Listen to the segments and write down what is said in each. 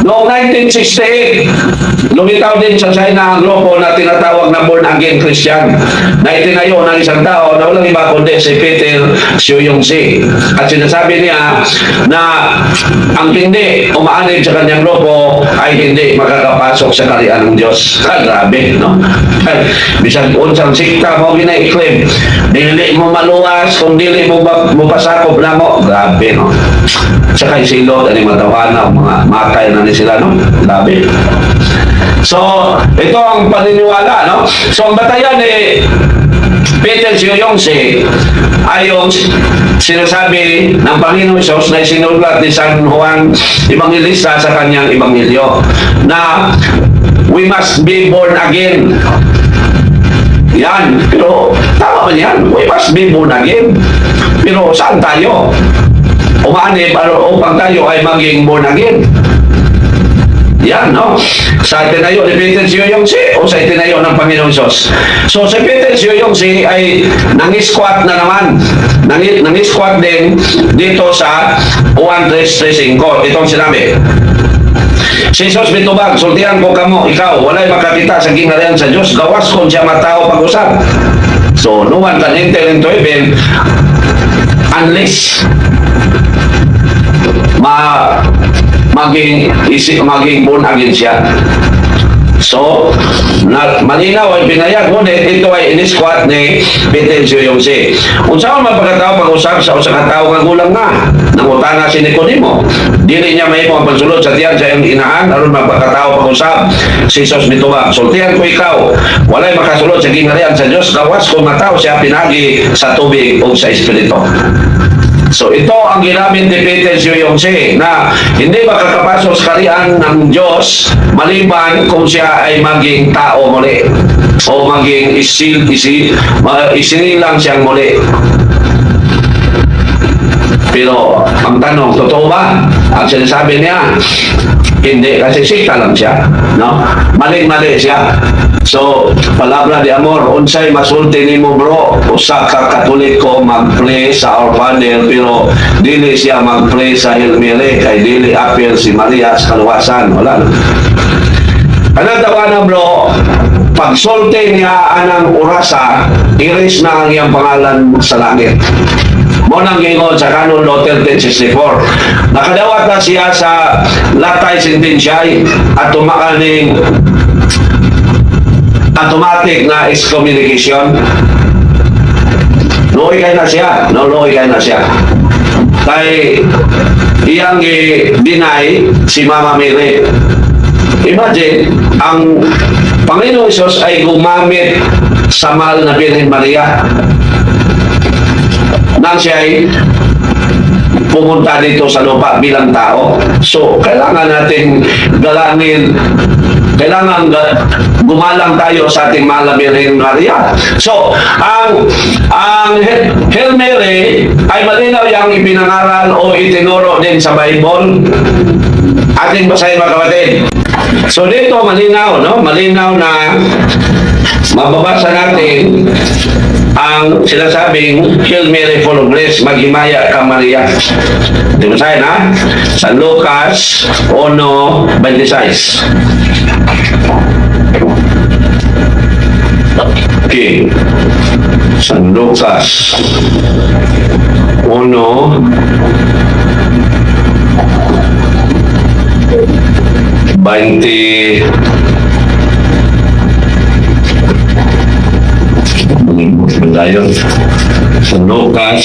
Noong 1968, lumitaw din sa China ang grupo na tinatawag na Born Again Christian na itinayo ng isang tao na walang iba kundi si Peter Suyong-si. At sinasabi niya na ang hindi umaanib sa kanyang grupo ay hindi makakapasok sa kaharian ng Diyos. Grabe, no? Bisan unsang sikta mo gina-claim, dili mo maluwas kung dili mo pasakop na mo. Grabe, no? Sa kay silot, ani matawana, mga makay na ni sila, no? Grabe. So, ito ang paniniwala, no? So, ang batayan ni Peter Suyong-si ay yung sinasabi ng Panginoon Diyos na sinulat ni San Juan Evangelista sa kanyang Ebanghelyo na we must be born again. Yan, pero tama ba yan? We must be born again. Pero saan tayo? Umaanib upang tayo ay maging born again. Yan, no? Sa itinayo ni Peter Suyong-si o sa itinayo ng Panginoong Diyos. So, si Peter Suyong-si ay nangisquat na naman. Nangisquat din dito sa 1:3:5. Itong sinabi. Si Jesus mitubag, sultihan ko kamo, ikaw, walay makakita sa gingharian sa Diyos, gawas kung siya matao pag-usap. So, no one can enter into heaven unless maging born again siya. So, malinaw ay pinayag, ngunit ito ay inisquat ni Peter Suyong-si. Kung saan mapagkatao pag-usap sa usang katao nga gulang na, nangutana si Nicodemo, dili niya may mga pagsulod sa tiyan sa iyong inahan, aron mapagkatao pag-usap, si Jesus mitubag, sultihan ko ikaw, walay makasulod sa gingharian sa Diyos, gawas kung matao siya pinagi sa tubig o sa Espiritu. So ito ang ginamit ni Peter Suyong-si na hindi makakapasok sa kaharian ng Diyos maliban kung siya ay maging tao muli o maging isinilang siyang muli. Pero ang tanong, totoo ba? Ang sinasabi niya, hindi, kasi sikta lang siya, no? Mali siya. So, palabra di amor, unsay masulti nimo bro, usa ka Katoliko mag-pray sa Our Father, pero dili siya mag-pray sa Hail Mary, kay dili appeal si Maria sa kaluwasan, wala. Ano tawa na bro, pagsulti niya anang orasa, iris na ang iyang pangalan sa langit. Monang gingon sa Canon Law 1364. Nakadawat na siya sa latay sentensyay at tumakaling automatic na excommunication. Luoy kayo na siya. No, luoy kayo na siya. Kay iyang i-deny si Mama Mary. Imagine, ang Panginoon Isus ay gumamit sa mahal na Birhen Maria nang siya ay pumunta dito sa lupa bilang tao. So, kailangan natin galangin, kailangan gumalang tayo sa ating mahal na Birhen Maria. So, ang Hail Mary ay malinaw yung ipinangaral o itinuro din sa Bible. Ating basahin mga kapatid. So, dito malinaw, no? Malinaw na mababasa natin ang sinasabing Hail Mary full of grace, maghimaya ka Maria. Di ba sayo na? Sa Lucas 1:26. Okay. San Lucas 1:20. Dayon sa Lucas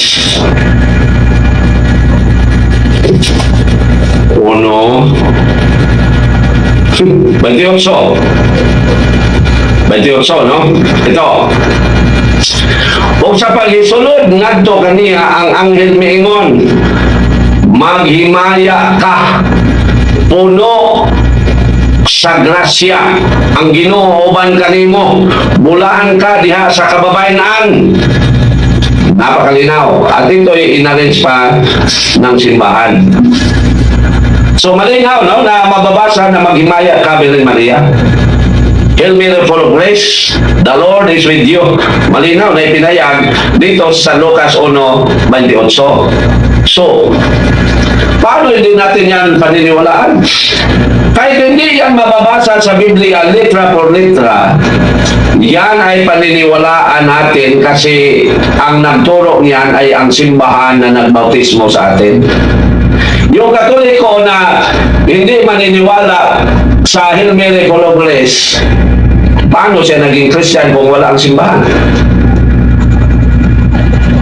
1:28. 28, no? Ito. O sa paghisulod ngadto kaniya ang anghel miingon, maghimaya ka, puno sa grasya ang Ginoo uban kanimo, bulaan ka diha sa kababayenan. Napakalinaw. At ito'y inarrange pa ng simbahan. So malinaw, no, na mababasa na maghimaya ka Birhen Maria. Hail Mary, full of grace, the Lord is with you. Malinaw na ipinayag dito sa Lucas 1:28. So, paano hindi natin yan paniniwalaan? Kahit hindi yan mababasa sa Biblia, litra por litra, yan ay paniniwalaan natin kasi ang nagturo niyan ay ang simbahan na nagbautismo sa atin. Yung Katoliko na hindi maniniwala sa Hail Mary, full of grace, paano siya naging Christian kung wala ang simbahan?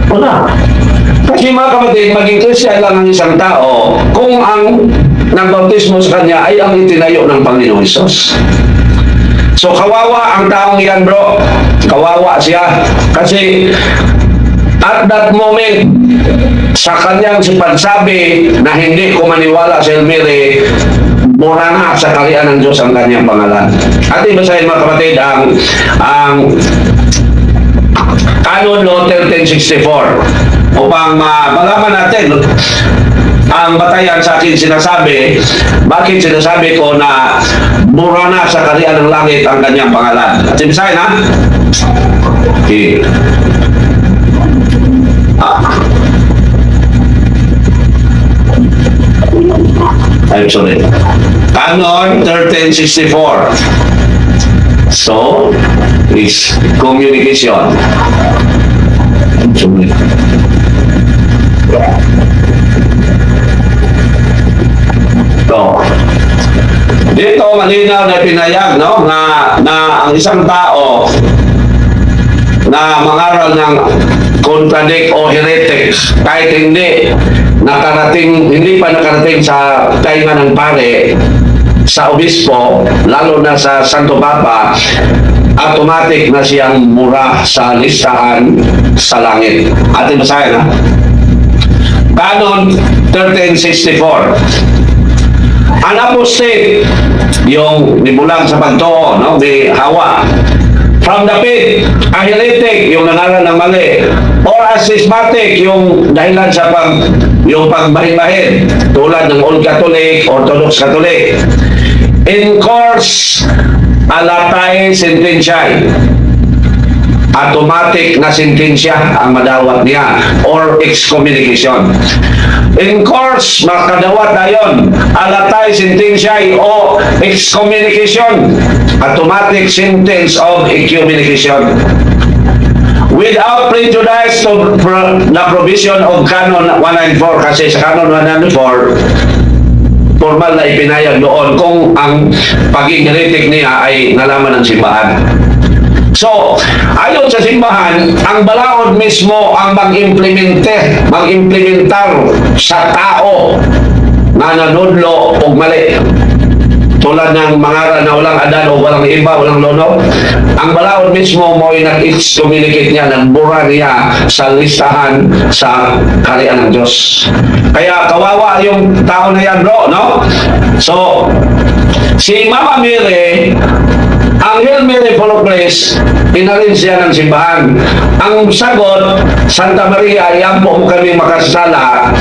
Wala. Kasi mga kapatid, maging Christian lang ang isang tao kung ang nagbautismo sa kanya ay ang itinayo ng Panginoong Hesus. So kawawa ang taong yan, bro. Kawawa siya. Kasi at that moment, sa kanyang pagsabi na hindi ko maniwala sa Hail Mary, mura na sa kaharian ng Diyos ang kanyang pangalan. At ibasahin mga kapatid ang Canon Law 1364 upang malaman natin ang batayan sa akin sinasabi, bakit sinasabi ko na mura na sa kaharian ng langit ang kanyang pangalan. At ibasahin ha? Okay. I'm sorry. Canon 1364. So, is communication. I'm sorry. So, dito malinaw na pinayag, no, na ang isang tao na mangaral ng contradict o heretic kahit hindi pa nakarating sa tainga ng pare, sa obispo, lalo na sa Santo Papa, automatic na siyang mura sa listahan sa langit. Atin basahin ha? Canon 1364. An apostate, yung nibulang sa pagtoo, no? May hawa. From the pit, a heretic, yung nangaral ng mali. Or a schismatic, yung dahilan sa yung pagbahin-bahin, tulad ng Old Catholic, Orthodox Catholic. In course, alatay sentensya. Automatic na sentensya ang madawat niya or excommunication. In course, makadawat na yun, alatay sentensya o excommunication. Automatic sentence of excommunication. Without prejudice to the provision of Canon 194, kasi sa Canon 194, formal na ipinayag doon kung ang pagiging heretic niya ay nalaman ng simbahan. So, ayon sa simbahan, ang balaod mismo ang mag-implementar sa tao na nanudlo o mali. Tulad ng mangaral na walang adan o walang iba, walang lono. Ang balaod mismo mo ay nag-excommunicate niya, nagbura niya sa listahan sa kaharian ng Diyos. Kaya kawawa yung tao na yan, bro, no? So, si Mama Mary, ang Hail Mary, full of grace, inarin siya ng simbahan. Ang sagot, Santa Maria, yan po kami makasala,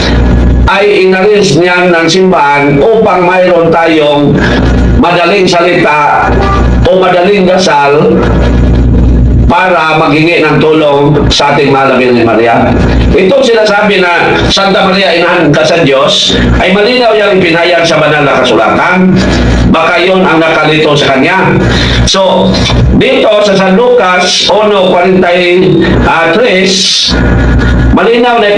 ay inalis niya ng simbahan upang mayroon tayong madaling salita o madaling dasal para maghingi ng tulong sa ating mahal na Birhen Maria. Itong sinasabi na Santa Maria, inahan ka sa Diyos, ay malinaw yung ipinahayag sa banal na kasulatan. Baka yun ang nakalito sa kanya. So, dito sa San Lucas 1:43, malinaw na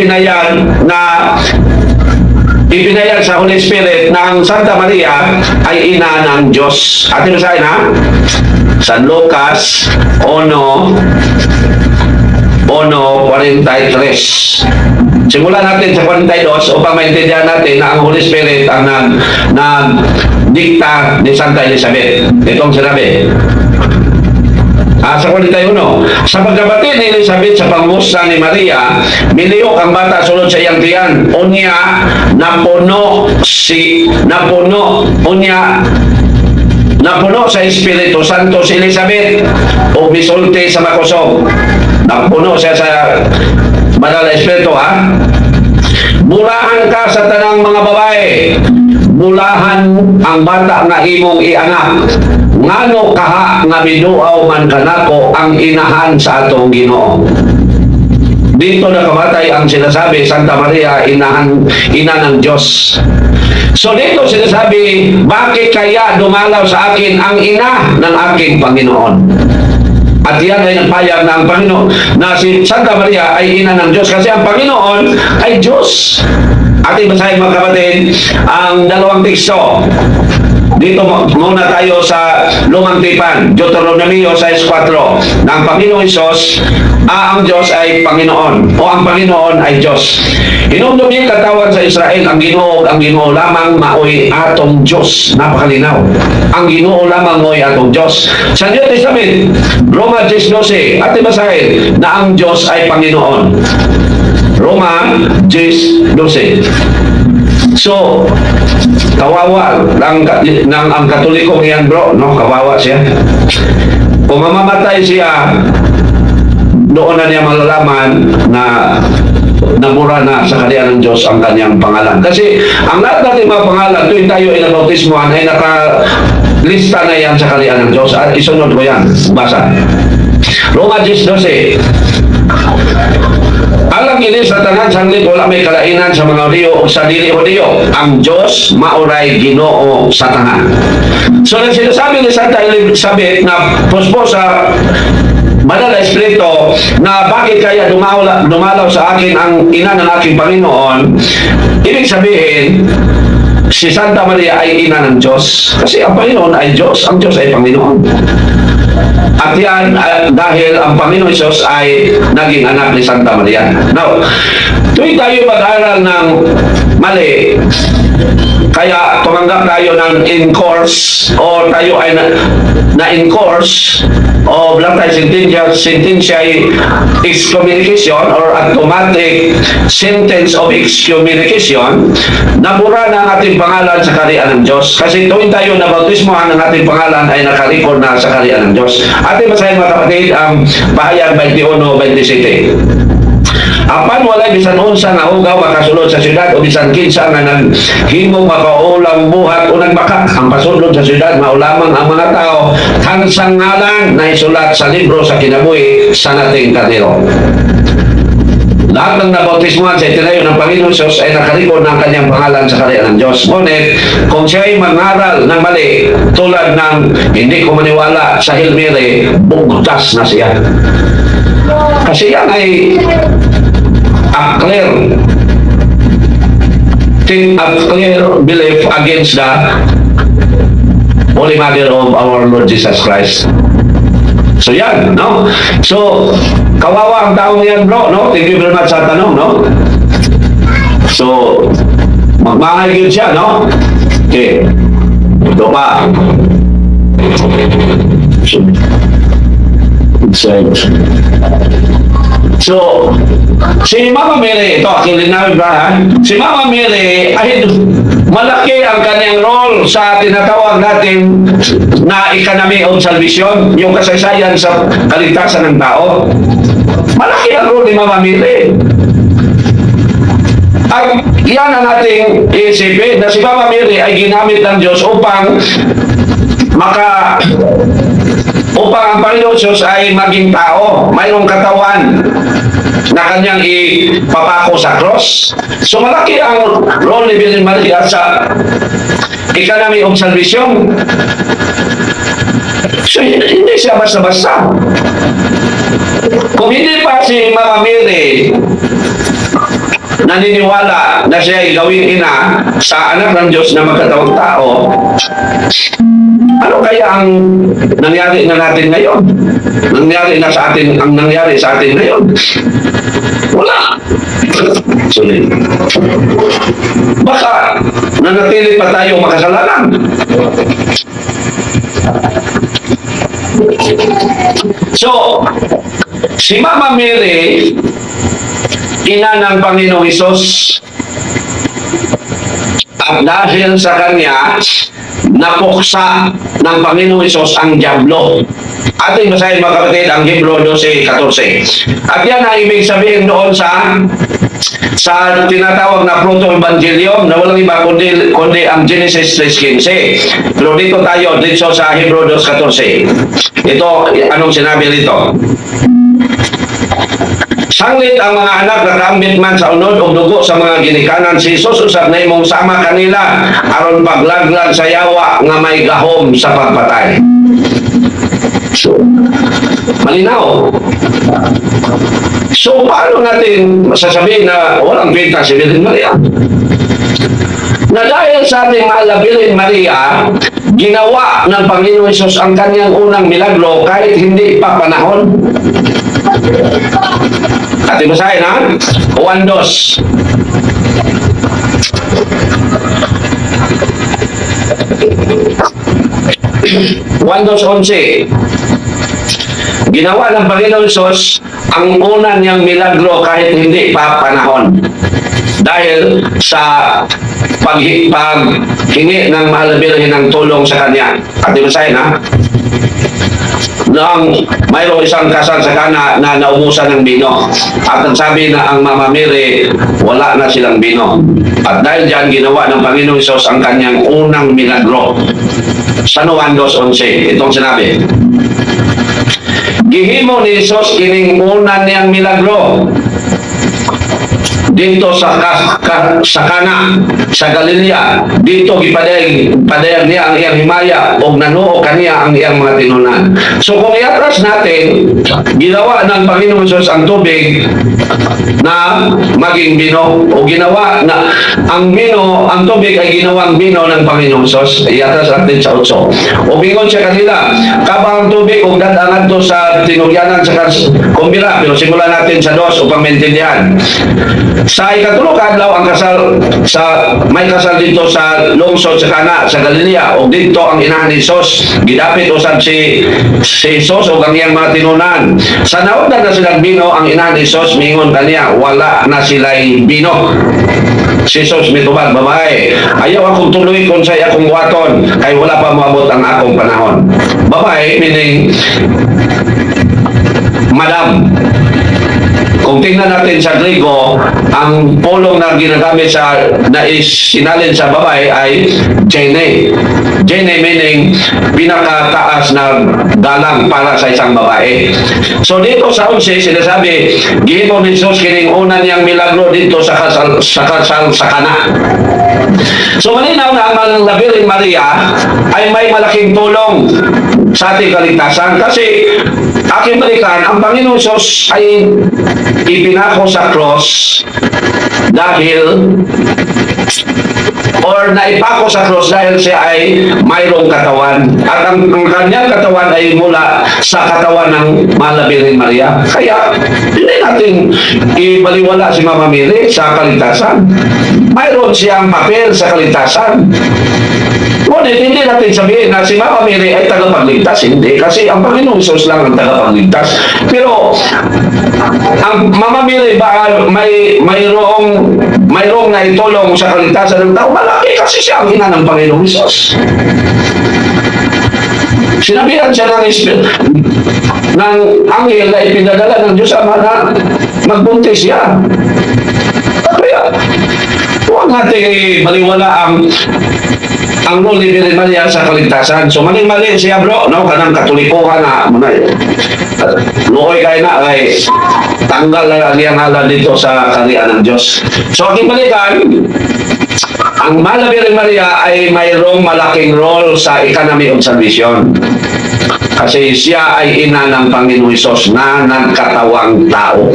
ipinayag sa Holy Spirit na ang Santa Maria ay ina ng Diyos. Atin basahin ha? San Lucas 1:43. Simulan natin sa 42 upang maintindihan natin na ang Holy Spirit ang nagdikta ni Santa Elizabeth. Itong sinabi. Sa 41, sa pagkabatid ni Elizabeth sa pangmusta ni Maria, miliyok ang bata sulod sa iyang tiyan. Unya, napuno sa Espiritu Santo si Elizabeth o misulti sa makusog. Napuno siya sa banal na Espiritu, ha? Bulahan ka sa tanang mga babae. Bulahan ang bata nga imong ianak ngano kaha nga binuaw man kanako ang inahan sa atong Ginoo. Dito nakamatay ang sinasabi, Santa Maria, ina ng Diyos. So dito sinasabi, bakit kaya dumalaw sa akin ang ina ng aking Panginoon? At yan ay nagpayag ng Panginoon na si Santa Maria ay ina ng Diyos kasi ang Panginoon ay Diyos. Ating basahin mga kapatid ang dalawang teksto. Dito muna tayo sa Lumang Tipan, Deuteronomio 6:4. Na ang Panginoon Isos, ang Diyos ay Panginoon, o ang Panginoon ay Diyos. Hinumdum niya katawan sa Israel, ang Ginoo lamang maoy atong Diyos. Napakalinaw. Ang Ginoo lamang maoy atong Diyos. Sa New Testament, Roma 10:12, at basahin na ang Diyos ay Panginoon. Roma 10:12. So, kawawa ang Katoliko ngayon, bro, no? Kawawa siya. Kung mamamatay siya, doon na niya malalaman na nabura na sa kalian ng Diyos ang kanyang pangalan. Kasi ang lahat natin mga pangalan, tuwing tayo ay nabautismohan, ay nakalista na yan sa kalian ng Diyos. At isunod ko yan. Basa. Roma 10:12. Alang ini sa tanan sanglit wala may kalainan sa mga Hudiyo o sa dili Hudiyo. Ang Diyos mauray Ginoo sa tanan. So sinasabi ni Santa Elizabeth na puspo sa Banal na Espiritu na bakit kaya dumalaw sa akin ang ina ng aking Panginoon, ibig sabihin si Santa Maria ay ina ng Diyos kasi ang Panginoon ay Diyos, ang Diyos ay Panginoon. At yan dahil ang Panginoon Isos ay naging anak ni Santa Maria. Now, tuwing tayo mag-aral ng mali, kaya tumanggap tayo ng in-course o tayo ay na-in-course o sentensya excommunication or automatic sentence of excommunication, nabura na ang ating pangalan sa kaharian ng Diyos. Kasi tuwing tayo nabautismohan, ang ating pangalan ay nakarecord na sa kaharian ng Diyos. Ating basahin mga kapatid ang Pahayag 21:27. Apan walay bisan unsa nga hugaw makasulod sa syudad o bisan kinsa nga naghimo makaulang buhat o nagbaka ang pasudlod sa syudad maulamang ang mga tao kansang ngalan na isulat sa libro sa kinabuhi sa nating kadiro. Lahat ng nabautismuhan sa itinayo ng Panginoon Diyos ay nakarecord ng kanyang pangalan sa kaharian ng Diyos. Ngunit, kung siya ay mangaral ng mali, tulad ng hindi ko maniwala sa Hail Mary, bugtas na siya. Kasi yan ay a clear belief against the Holy Mother of our Lord Jesus Christ. So yan, no? So, kawawa ang taong yan, bro, no? Thank you very much sa tanong, no? So, magmahal siya, no? Okay. Ito pa. So, si Mama Mary, ito, akilin namin ba, ha? Si Mama Mary ay malaki ang kanyang role sa tinatawag natin na economy of salvation, yung kasaysayan sa kaligtasan ng tao. Malaki ang role ni Mama Mary. At yan ang ating iisipin na si Mama Mary ay ginamit ng Diyos upang ang Panginoon Diyos ay maging tao, mayroong katawan na kanyang ipapako sa cross. So malaki ang role ni Virgin Maria sa economy of salvation. So hindi siya basta-basta. Kung hindi pa si Mama Mary naniniwala na siya ay gawing ina sa anak ng Diyos na magkatawang tao, ano kaya ang nangyari na natin ngayon? Nangyari sa atin ngayon? Wala. Sorry. Baka nanatili pa tayo makasalanan. So, si Mama Mary, ina ng Panginoong Hesus, at dahil sa kanya, napuksa ng Panginoong Hesus ang diablo. Ating basahin mga kapatid ang Hebrew 12:14. At yan ang ibig sabihin doon sa sa tinatawag na Proto-Evangelium na walang iba kundi ang Genesis 3:15. Pero dito tayo, dito sa Hebrew 2:14. Ito, anong sinabi dito? Sanglit ang mga anak nakambit man sa unod o dugo sa mga ginikanan si Jesus usab na imong sama kanila aron paglaglag sa yawa nga may gahom sa pagpatay. So, malinaw. So, paano natin masasabihin na walang kwenta si Virgin Maria? Na dahil sa ating mahal na Virgin Maria, ginawa ng Panginoon Hesus ang kanyang unang milagro kahit hindi pa panahon. Ating basahin ha? 1:2. Ginawa ng Panginoon Hesus ang una niyang milagro kahit hindi pa panahon. Dahil sa paghingi ng mahal na Birhen ng tulong sa kanya. Ating basahin ha? Noong mayroong isang kasal sa Kana na naubusan ng bino. At ang sabi na ang Mama Mary, wala na silang bino. At dahil dyan, ginawa ng Panginoong Hesus ang kanyang unang milagro. Sa Juan 2:11, itong sinabi. Gihimo ni Hesus kining una niyang milagro dito sa Kana sa Galilea. Dito gipadayag niya ang iyang himaya o nanuo kaniya ang iyang mga tinunan. So kung iatras natin, ginawa ng Panginoon Hesus ang tubig na maging bino o ginawa na ang tubig ay ginawang bino ng Panginoon Hesus. Iatras natin sa 8. O bingon siya kanila, kabang tubig o dadangan to sa tinugyanan sa kumbira. Pero simulan natin sa 2 upang maintindihan. Sa ikatulong adlaw ang kasal may kasal dito sa lungsod sa Kana sa Galilea o dito ang inahan ni Hesus gidapit usab si Hesus o ang iyang mga tinunan. Sa naundan na silang bino ang inahan ni Hesus mingon kaniya wala na sila'y bino. Si Hesus mitubag, babae, ayaw akong tuloy kung sa'y akong buhaton kay wala pa maabot ang akong panahon. Babae meaning madam. Kung tingnan natin sa Griego, ang pulong na ginagamit na sinalin sa babae ay gene. Gene meaning pinakataas na galang para sa isang babae. So dito sa 11, sinasabi, gihimo ni Jesus kining una niyang milagro dito sa kasal sa Kana. So malinaw na ang Birhen Maria ay may malaking tulong sa ating kaligtasan kasi aking balikan, ang Panginoon Hesus ay ipinako sa cross dahil naipako sa cross dahil siya ay mayroong katawan at ang kanyang katawan ay mula sa katawan ng mahal na Birhen Maria. Kaya hindi natin ibaliwala si Mama Mary sa kaligtasan. Mayroon siyang papel sa kaligtasan. Ngunit hindi natin sabihin na si Mama Mary ay tagapagligtas. Hindi. Kasi ang Panginoong Hesus lang ang tagapagligtas. Pero ang Mama Mary ba mayroong naitulong sa kaligtasan ng tao? Malaki kasi siya ang ina ng Panginoong Hesus. Sinabihan siya ng anghel na ipinadala ng Diyos Ama na magbuntis siya. Kaya huwag natin baliwala ang role ni Birhen Maria sa kaligtasan. So mali siya bro, no? Kanang katulikuhan na luoy kayo na ay tanggal na ang hala dito sa kariyan ng Diyos. So aking balikan, ang mahal na Birhen Maria ay mayroong malaking role sa economy of salvation. Kasi siya ay ina ng Panginoong Hesus na nagkatawang tao.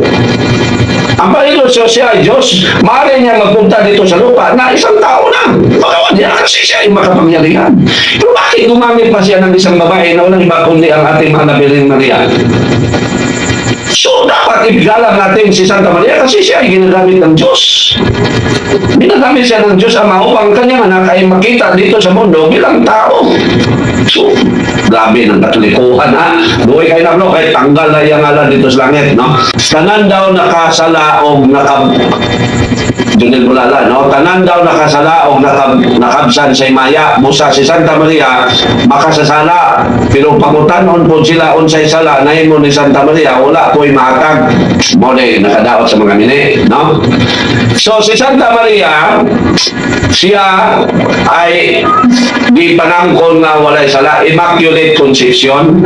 Ang Panginoon Hesus siya ay Diyos. Maaari niya magpunta dito sa lupa na isang tao lang. Bagawan niya kasi siya ay makapangyarihan. Pero bakit gumamit pa siya ng isang babae na walang iba kundi ang ating mahal na Birhen Maria? So, dapat ibigalang natin si Santa Maria kasi siya ay ginagamit ng Diyos. Ginagamit siya ng Diyos Ama upang kanyang anak ay makita dito sa mundo bilang tao. So, grabe ng katolikuhan, ha? Buhay kayo na, no? Kahit tanggal na yung ngalan dito sa langit, no? Tanan daw nakasala o Junel Bulala, no? Tanan daw nakasala o nakabsan sa Maya, busa si Santa Maria, makasasala. Pero pangutanon po sila unsay sala na mo ni Santa Maria, wala po'y mahatag. Mo nakadaot sa mga mini, no? So, si Santa Maria, siya ay di panangkon nga walay sala, Immaculate Conception.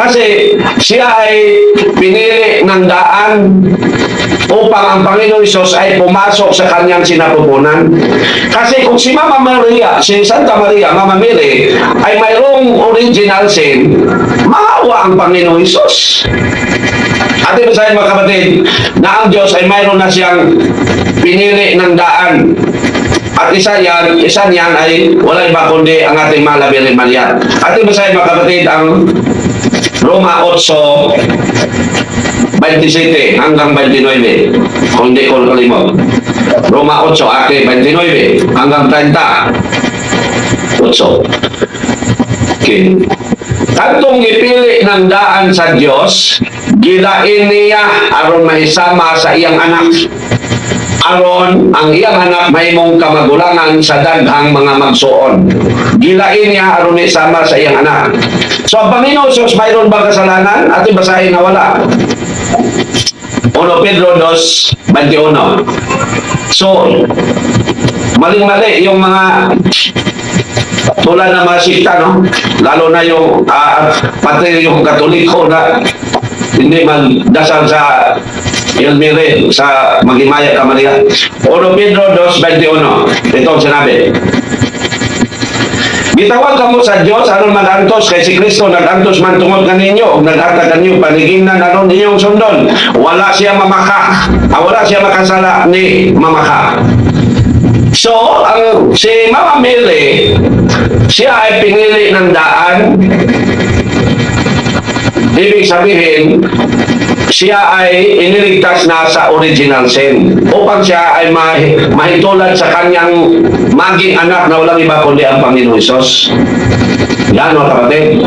Kasi siya ay pinili ng daan upang ang Panginoon Hesus ay pumasok sa kanyang sinapupunan. Kasi kung si Mama Maria, si Santa Maria, Mama Mary, ay mayroong original sin, maawa ang Panginoon Hesus. At ito sa mga kapatid, na ang Diyos ay mayroon na siyang pinili ng daan. At isa niyan ay wala iba kundi ang ating mahal na Birhen Maria. At ito sa mga kapatid, ang Roma 8:27 hanggang 29. Kung hindi ko kalimot. Roma 8:29 hanggang 30. 8. Okay. Katong ipili ng daan sa Diyos, gilain niya aron mahisama sa iyang anak. Aron ang iyang anak mahimong kamagulangan sa daghang mga magsuon. Gilain niya aron isama sa iyang anak. So, ang Panginoon Sus, mayroon ba kasalanan? Ating basahin na wala. 1 Pedro 2:21. So, maling-mali yung mga tulad ng mga sikta, no? Lalo na yung pati yung Katoliko na hindi man dasal sa Elmire sa Magimaya Kamaria. 1 Pedro 2:21. Ito ang sinabi. Gitawag kamo sa Diyos aron magantos kay si Kristo nagantos man tungod kaninyo ug naghatag kanyo panigingnan aron inyong sundon. Wala siya mamaka. Wala siya makasala ni mamaka. So, si Mama Mary, siya ay pinili ng daan. Ibig sabihin, siya ay iniligtas na sa original sin upang siya ay mahintulad sa kanyang maging anak na walang iba kundi ang Panginoon Hesus. Yan mga kapatid.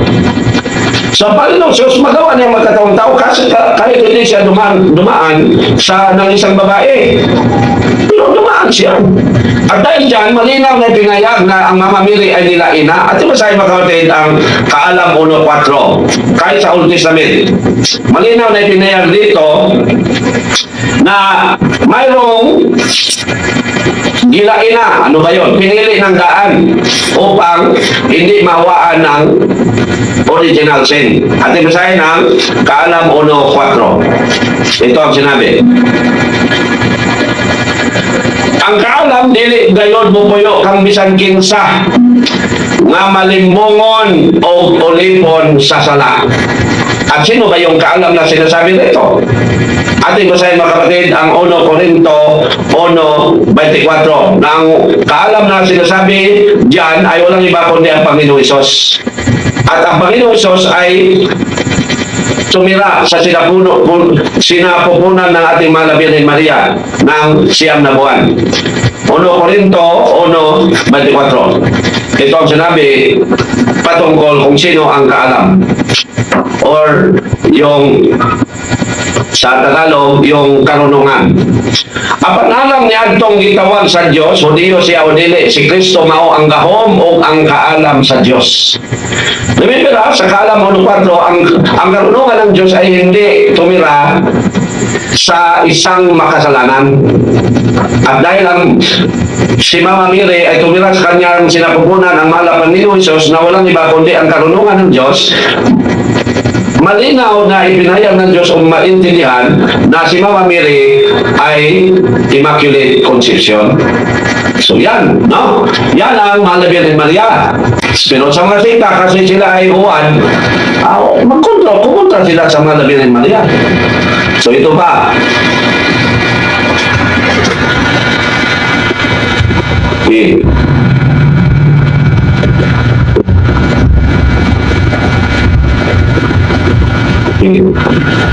So, Panginoon Hesus, magawa niya magkataong tao kasi kahit hindi siya dumaan sa ng isang babae. Pero dumaan siya. At dahil dyan, malinaw na pinayag na ang Mama Mary ay nilain na. At ibasahin mga kapatid ang Kaalam 1:4. Kahit sa Old Testament. Malinaw na pinayag dito na mayroong gilain na. Ano ba yun? Pinili ng daan upang hindi mawaan ng original sin. At ibasahin ang Kaalam 1:4. Ito ang sinabi. Ang kaalam dili gayon bubuyo kang bisan kinsa nga malimbongon o ulipon sa sala. At sino ba yung kaalam na sinasabi nito? Ating basahin mga kapatid ang 1 Corinto 1:24. Na ang kaalam na sinasabi diyan ay walang iba kundi ang Panginoon Hesus. At ang Panginoon Hesus ay tumira sa sinapupunan ng ating mahal na Birhen Maria ng 9 na buwan. 1 Corinto 1:24. Ito ang sinabi patungkol kung sino ang kaalam. Or yung sa Tagalog, yung karunungan. Apan alam ni adtong gitawag sa Dios, Hudiyo siya o dili, si Kristo mao ang gahom o ang kaalam sa Dios. Remember sa Kaalam 1:4, ang karunungan ng Diyos ay hindi tumira sa isang makasalanan. At dahil ang si Mama Mary ay tumira sa kanyang sinapupunan ang mahal na Panginoon Hesus na walang iba kundi ang karunungan ng Diyos, malinaw na ipinahayag ng Diyos o maintindihan na si Mama Mary ay Immaculate Conception. So yan, no? Yan ang mahal na Birhen Maria. Pero sa mga sikta, kasi sila ay uwan, kumontra sila sa mahal na Birhen Maria. So ito pa. Okay.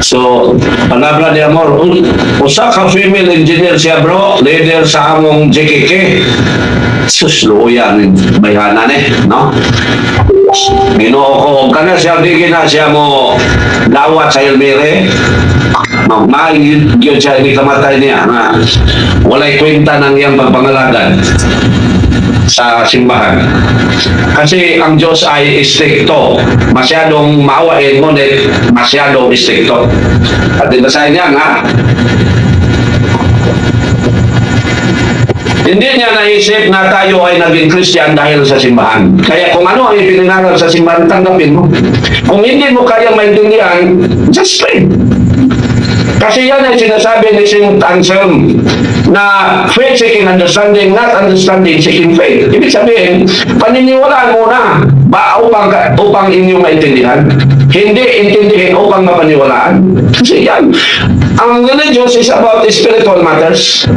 So, So, palabra ni Amor, usa ka female engineer siya bro, leader sa among JKK. Sus, luoyan, bayhanan no? Ginoo ko, kana siya, di na siya mo dawat sa Elmire. Magmahal yun siya, hindi kamatay niya na walay kwenta ng iyang pagpangalagan sa simbahan. Kasi ang Diyos ay istrikto. Masyadong maawain, ngunit masyadong istrikto. At basahin niya nga, hindi niya naisip na tayo ay naging Christian dahil sa simbahan. Kaya kung ano ang ipinangaral sa simbahan, tanggapin mo. Kung hindi mo kayang maintindihan, just pray. Kasi yan ang sinasabi ni St. Anselm na faith seeking understanding, not understanding seeking faith. Ibig sabihin, paniniwalaan muna ba upang inyong maintindihan? Hindi intindihin upang mapaniwalaan. Kasi yan, ang religious is about spiritual matters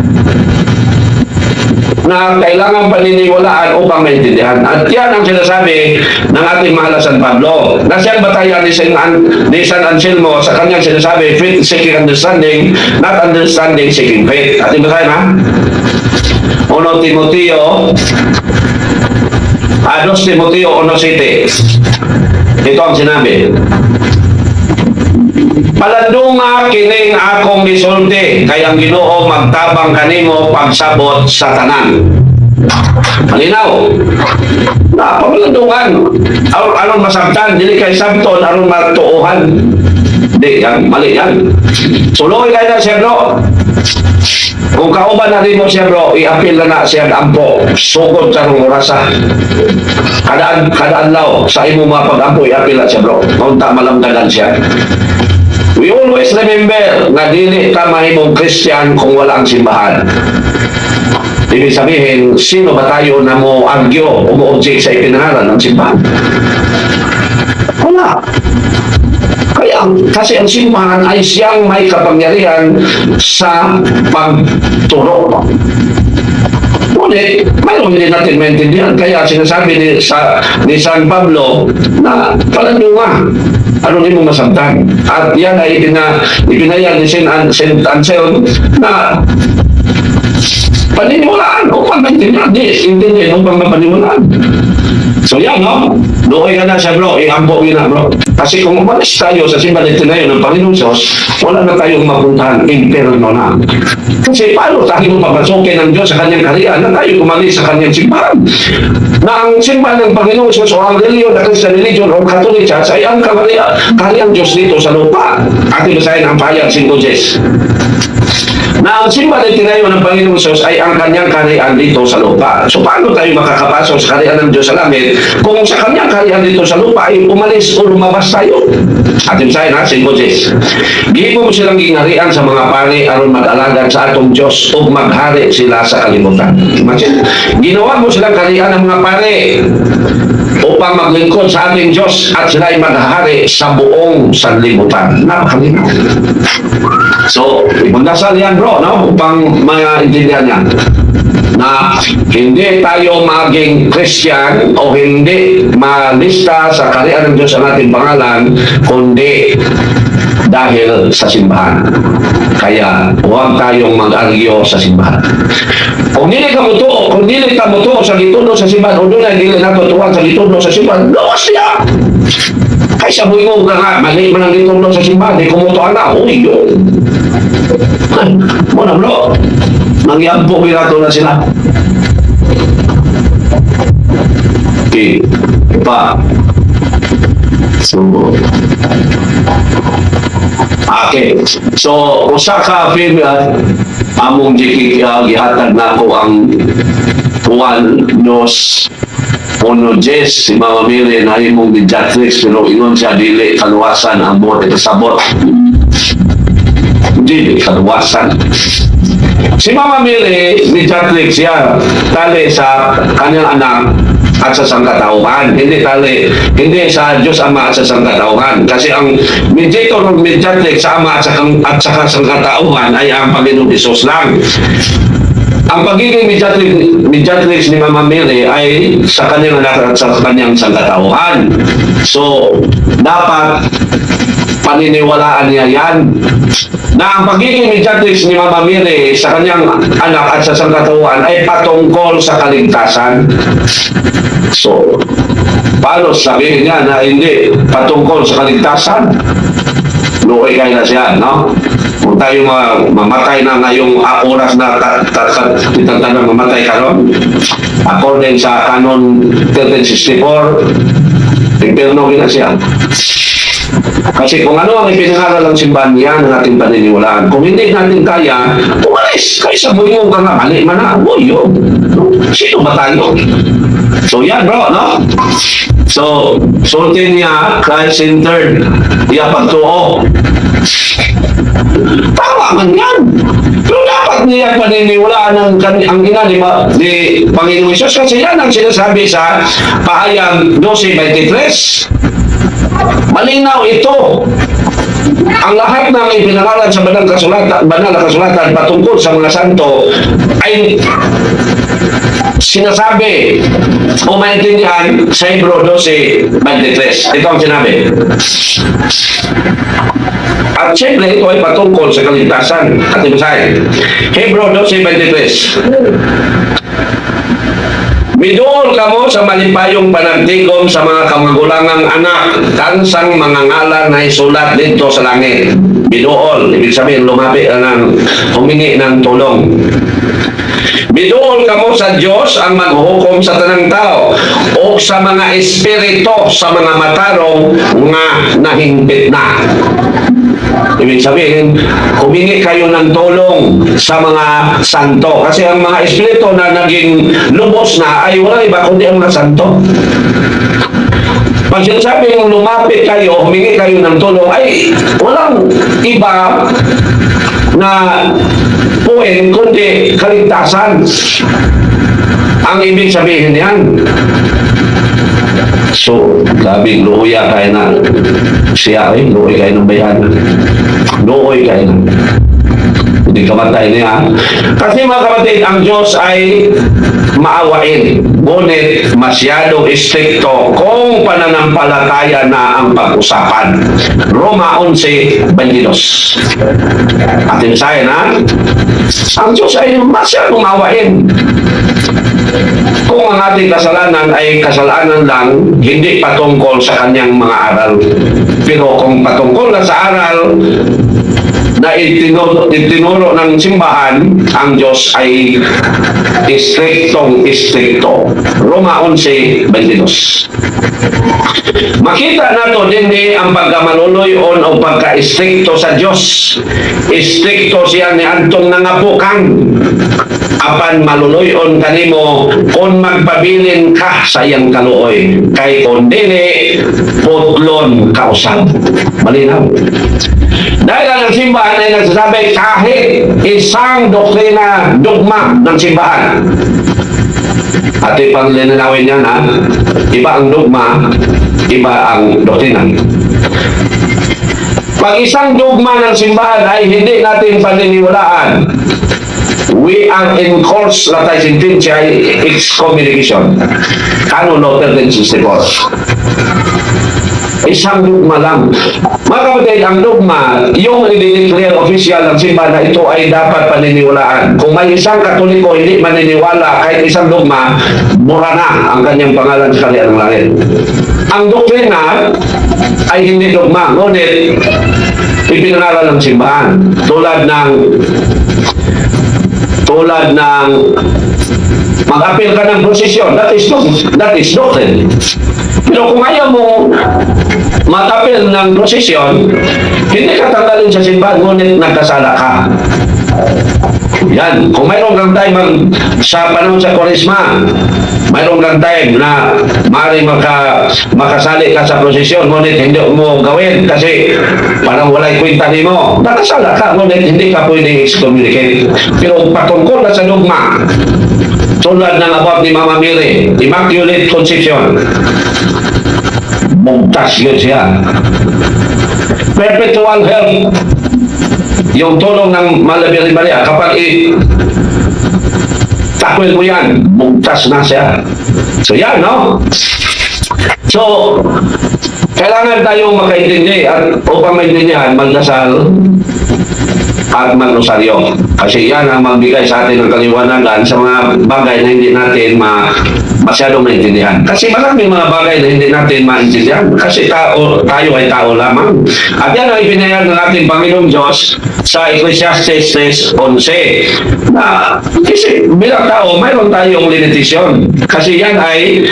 na kailangan paniniwalaan upang maintindihan. At yan ang sinasabi ng ating mahal na San Pablo. Nasiyang batayan ni San Anselmo sa kanyang sinasabi, faith seeking understanding, not understanding seeking faith. At ibasahin ha? 1 Timoteo 2 Timoteo 1:7. Ito ang sinabi. Palandunga kining akong gisulti, kay ang Ginoo magtabang kanimo pagsabot sa tanan. Malinaw. Na palandungan. Aron masabtan, dili kay sabton aron matuohan. Di yan, mali yan. Suloy kay na siya bro. Kung kauban na rin mo siya bro, i-appeal na siya ampo. Sugod sa rong orasa. Kada adlaw sa imo mga pag-ampo, i-appeal na siya bro. Kaunta malamdagan siya. We always remember na dili ka mahimong Christian kung wala ang simbahan. Ibig sabihin, sino ba tayo na mo argue o mo object sa ipinangaral ng simbahan? Wala. Kasi ang simbahan ay siyang may kapangyarihan sa pagturo. Ngunit, mayroon din natin maintindihan. Kaya sinasabi ni San Pablo na palandunga. Ano din mo masabtan? At yan ay ipinayag ni St. Anselm na paniniwalaan upang maintindihan. Intindihan upang mapaniwalaan. So yan, no? Doon ka na siya, bro. Iampo yun na, bro. Kasi kung umalis tayo sa simbahan ng Panginoon Diyos, wala na tayong mapuntahan. Inferno na. Kasi paano tayo mapapasukin ng Diyos sa kanyang kaharian na tayo umalis sa kanyang simbahan? Na ang simbahan ng Panginoon Diyos o ang reliyon na Christian religion o Catholic Church ay ang kaharian Diyos dito sa lupa. At ibasahin ang payag 5:10. Na ang simbahan ng tinayo ng Panginoon Diyos ay ang kanyang kaharian dito sa lupa. So paano tayo makakapasok sa kaharian ng Diyos sa langit kung sa kanyang kaharian dito sa lupa ay umalis o lumabas tayo? At yun sa'yo na, 5:10. Gibo mo silang gingharian sa mga pari aron mag-alagad sa atong Diyos o maghari sila sa kalimutan. Imagine, ginawa mo silang kaharian ng mga pari upang maglingkod sa ating Diyos at sila ay maghahari sa buong sanlibutan. Napakalinaw. So, magdasal yan bro, no? Upang maintindihan yan na hindi tayo maging Christian o hindi malista sa kaharian ng Diyos ang ating pangalan, kundi dahil sa simbahan. Kaya huwag tayong mag-argyo sa simbahan. Kung dili ka mo sa gituno sa simbahan, o doon ay dili natutuwan sa gituno sa simbahan, lawas niya! Kaysa buingog ka nga, mali man ang gituno sa simbahan, di kumutuan na, uy yun. Muna bro, nangyampo birato na sila. Okay, pa. So, usa ka film among gihatag na ako ang Juan Nos Jes, si Mama Mary na imong Mediatrix, pero ingon siya dili kaluwasan ang buot ito sabot. Dili kaluwasan. Si Mama Mary, Mediatrix siya, tali sa kanyang anak at sa sangkatauhan. Hindi sa Diyos Ama at sa sangkatauhan. Kasi ang mediator ng Mediatrix sa Ama at sa sangkatauhan ay ang Panginoong Hesus lang. Ang pagiging mediatrix ni Mama Mary ay sa kanyang anak at sa kanyang sangkatauhan. So, dapat paniniwalaan niya yan. Na ang pagiging mediatrix ni Mama Mary sa kanyang anak at sa sangkatauhan ay patungkol sa kaligtasan. So, paano sabihin niya na hindi patungkol sa kaligtasan? Luoy kayo na siya, no? Kung tayo mamatay na ngayong oras na titagtanang mamatay karon, according sa Canon 1364, impirno na siya. Kasi kung ano ang ipinangaral ng simbahan yan ang ating paniniwalaan. Kung hindi natin kaya, umalis. Kaysa buyong ka nga, mali man na, buyong. Sino ba tayo? So yan bro, no? So, sultin niya, Christ-centered, iya pagtuo. Tama man yan. Pero dapat niya paniniwalaan ang ina ni Panginoon Isus kasi yan ang sinasabi sa pahayag 12:23. Malinaw ito. Ang lahat ng ipinangalan sa banal na kasulatan patungkol sa mga santo ay sinasabi o maintindihan sa Hebrew 12:23. Ito ang sinabi. At siyempre, ito ay patungkol sa kaligtasan. At ibasahin. Hebrew 12:23. Miduol kamo sa malipayong panagtigom sa mga kamagulangang anak, kansang mga ngalan na isulat dito sa langit. Miduol, ibig sabihin lumapit ng humingi ng tulong. Miduol kamo sa Diyos ang maghuhukom sa tanang tao o sa mga espiritu sa mga matarong nga nahimpit na. Ibig sabihin, humingi kayo ng tulong sa mga santo. Kasi ang mga espiritu na naging lubos na ay wala iba kundi ang mga santo. Pag sinasabing lumapit kayo, humingi kayo ng tulong, ay walang iba na point kundi kaligtasan. Ang ibig sabihin yan. So, labing luya kayo na siya ay luoy kayo ng bayan. Luoy kayo na. Hindi kamatay niya. Kasi mga kapatid, ang Diyos ay maawain. Ngunit masyadong istrikto kung pananampalataya na ang pag-usapan. Roma 11:22. Atin sa'yo na, ang Diyos ay masyadong maawain. Kung ang ating kasalanan ay kasalanan lang, hindi patungkol sa kanyang mga aral. Pero kung patungkol na sa aral na itinuro ng simbahan, ang Diyos ay istrikto. Roma 11:22. Makita nato din ang pagkamaluluyon o pagka-istrikto sa Diyos. Istrikto siya ni Antong nangapukan. Apan maluluyon kanimo kung magpabilin ka sa iyang kaluoy. Kay kung dili, putlon kausap. Malinaw. Dahil ang simbahan ay nagsasabi kahit isang doktrina, dogma ng simbahan. At ipanglinawin yan ha. Iba ang dogma, iba ang doktrina. Pag isang dogma ng simbahan ay hindi natin paniniwalaan, we are in course latay sentensya excommunication. Canon 1364. Isang dogma lang. Mga kapatid, ang dogma, yung i-declare official ng simbahan na ito ay dapat paniniwalaan. Kung may isang Katoliko hindi maniniwala kahit isang dogma, mura na ang kanyang pangalan sa kalian ng langit. Ang doktrina ay hindi dogma, ngunit ipinangaral ng simbahan. Tulad ng mag-appeal ka ng prosesyon, that is doctrine. Pero kung ayaw mo mag-appeal ng prosesyon, hindi ka tanggalin sa simbahan, ngunit nagkasala ka. Yan. Kung mayroon kang time sa panahon sa Kwaresma, mayroon kang time na maaaring makasali ka sa prosesyon, ngunit hindi mo gawin kasi parang walay kwenta mo. Nakasala ka, ngunit hindi ka pwedeng excommunicate. Pero patungkol na sa dogma, tulad ng about ni Mama Mary, Immaculate Conception, bugtas yun siya. Perpetual health, yung tulong ng Mother Maria, kapag takwil mo yan, bugtas na siya. So yan, no? So, kailangan tayong makaintindi at upang maintindihan, magdasal at magrosaryo. Kasi yan ang magbigay sa atin ng kaliwanagan sa mga bagay na hindi natin masyadong maintindihan. Kasi maraming mga bagay na hindi natin maintindihan. Kasi tayo ay tao lamang. At yan ang ipinayag ng ating Panginoong Diyos sa Ecclesiastes 3:11. Na kasi bilang tao, mayroon tayong limitasyon. Kasi yan ay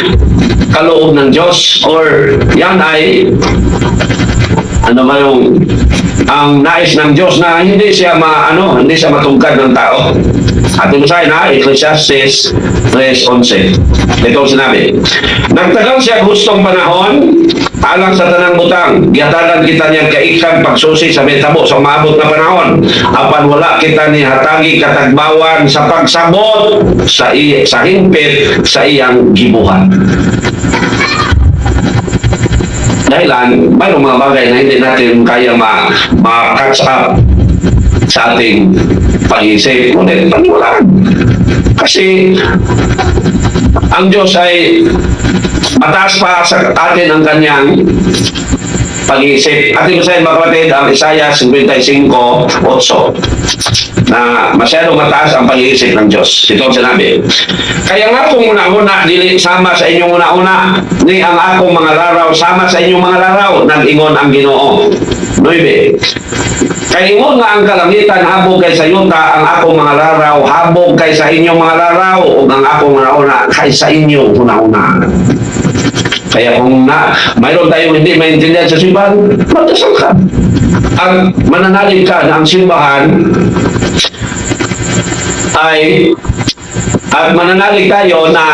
kaloob ng Diyos or yan ay ano ba yung ang nais ng Diyos na hindi siya hindi siya matungkad ng tao. At ibusahin na Ecclesiastes 3:11. Ito ang sinabi. Nagtagal siya gustong panahon alang sa tanang butang. Giyatagan kita niyang kaikang pagsusi sa metabo sa umabot na panahon. Apan wala kita ni hatagi katagbawan sa pagsabot sa himpit sa iyang gibuhat. Dahilan, mayroong mga bagay na hindi natin kaya ma-catch up sa ating pag-isip. Ngunit, paniwalaan. Kasi, ang Diyos ay mataas pa sa atin ang kanyang pag-iisip. At ibusahin mga kapatid, ang Isaiah 55:8 na masyadong mataas ang pag-iisip ng Diyos. Ito ang sinabi. Kaya nga kung una-una, dili sama sa inyong una-una, ni ang akong mga laraw, sama sa inyong mga laraw, nag-ingon ang Ginoo. 9. Kaya ingon nga ang kalangitan, habog kay sa yuta, ang akong mga laraw, habog kay sa inyong mga laraw, o ang akong una-una, kay sa inyong una-una. Kaya kung mayroon tayong hindi maintindihan sa simbahan, magdasal ka. Ang mananalig ka na ang simbahan at mananalig tayo na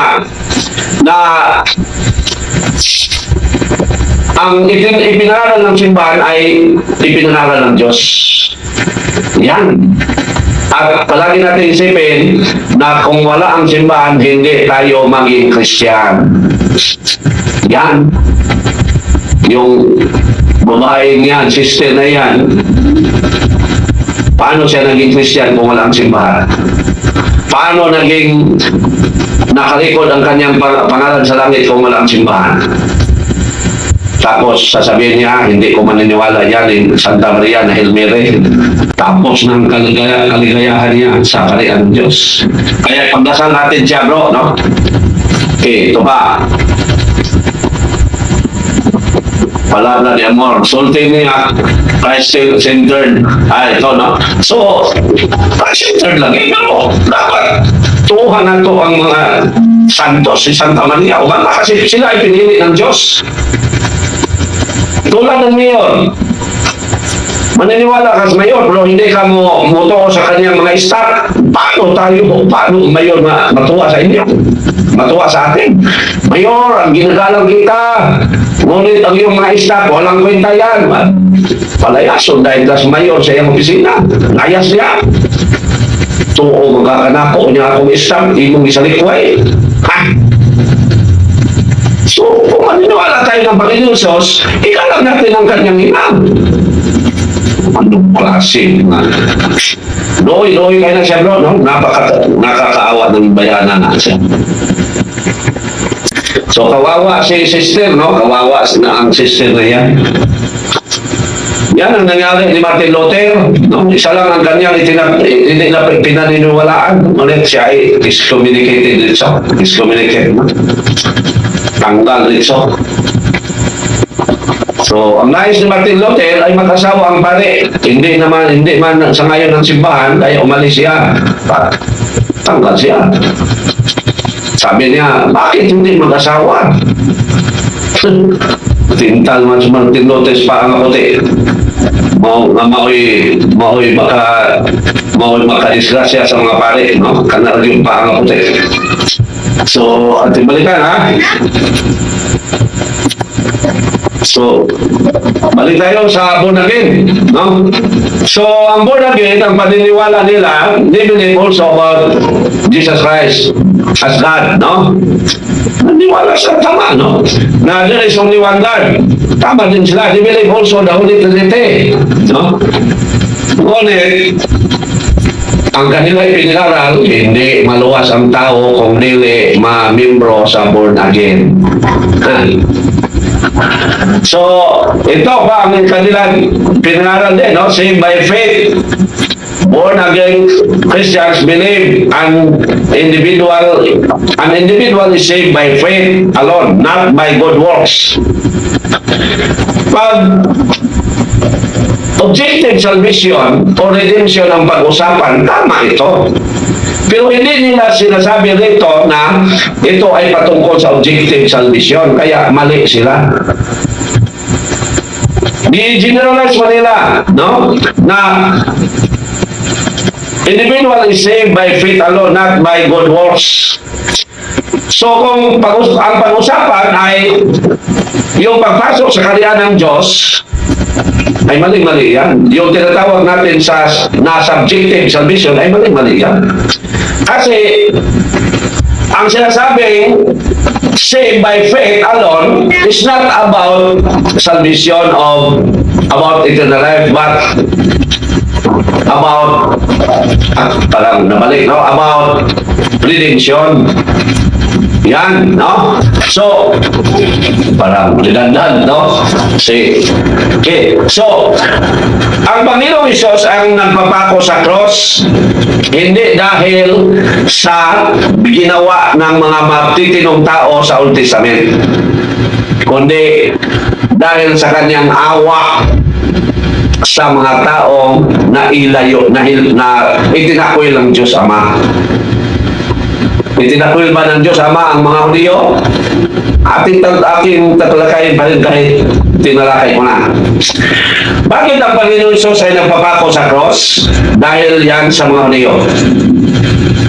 ang ipinaralan ng simbahan ay ipinaralan ng Diyos. Yan. At palagi natin isipin na kung wala ang simbahan, hindi tayo maging Kristiyan. Yan. Yung babaeng yan, sister na yan, paano siya naging Kristiyan kung wala ang simbahan? Paano naging nakalikod ang kanyang pangalan sa langit kung wala ang simbahan? Tapos sasabihin niya, hindi ko maniniwala yan in Santa Maria na Hilmere. Tapos ng kaligayahan niya sa kariyan ng Diyos. Kaya pagdasal natin siya, bro, no? Okay, ito pa. Palabra de amor. Sulti niya, Christ-centered. Ito, no? So, Christ-centered lang. Pero, dapat tuhan na ito ang mga santos, si Santa Maria. O ba? Kasi sila ay pinili ng Diyos. Tulad ng mayor. Maniniwala ka sa mayor, pero hindi ka muto sa kanyang mga staff. Paano mayor matuwa sa inyo? Matuwa sa atin? Mayor, ang ginagalang kita. Ngunit ang iyong mga staff, walang kwenta yan. Palayason dahil sa mayor sa iyong opisina. Layas niya. Tuo, magkakanako niya akong staff, imong isalikway. Ha? So, kung maniniwala tayo ng Panginoon Diyos, ikalam natin ang kanyang imam. Anong klase? Loy kayo na siya, bro, no? Nakakaawa ng bayanan na siya. So, kawawa si sister, no? Kawawa na ang sister na yan. Yan ang nangyari ni Martin Luther. No? Isa lang ang kanyang hindi na pinaniniwalaan. Ulit siya ay excommunicated dito. Excommunicated. Tanggal dito. So, ang nais ni Martin Luther ay mag-asawa ang pare. Hindi man sa ngayon ng simbahan, kaya umalis siya. Tanggal siya. Sabi niya, bakit hindi mag-asawa? Tintal man si Martin Luther pa ang akote. Mao'y makadisgrasya sa mga pare, no? Kanal yung pa ang akote. So, ating balikan, ha? So, balik tayo sa born again, no? So, ang born again, ang paniniwala nila, they believe also about Jesus Christ as God, no? Naniwala sa tama, no? Na there is only one God. Tama din sila. They believe also the Holy Trinity, no? Ngunit, ang kanila ipinaral, hindi maluwas ang tao kung dili ma-membro sa born again. So, ito pa ang kanilang pinangaral din, no? Saved by faith. Born again Christians believe an individual is saved by faith alone, not by good works. Pag objective salvation o redemption ang pag-usapan, tama ito. Pero hindi nila sinasabi rito na ito ay patungkol sa objective salvation, kaya mali sila. Di-generalize mo nila, no? Na individual is saved by faith alone, not by good works. So kung ang pag-usapan ay yung pagpasok sa kaharian ng Diyos, ay mali-mali yan. Yung tinatawag natin na subjective salvation ay mali-mali yan. Kasi ang sinasabing saved by faith alone is not about salvation about eternal life, but about parang nabalik, no? About redemption. Yan, no? So, parang redundant, no? Okay. So, ang Panginoong Hesus ang nagpapako sa cross, hindi dahil sa ginawa ng mga matitinong tao sa Old Testament, kundi dahil sa kanyang awa sa mga taong na ilayo, na itinakwil ng Diyos Ama. Itinakwil ba ng Diyos Ama ang mga Hudiyo? Aking tatalakayin pa rin kahit tinalakay ko na. Bakit ang Panginoon Hesus ay nagpapako sa cross? Dahil yan sa mga Hudiyo.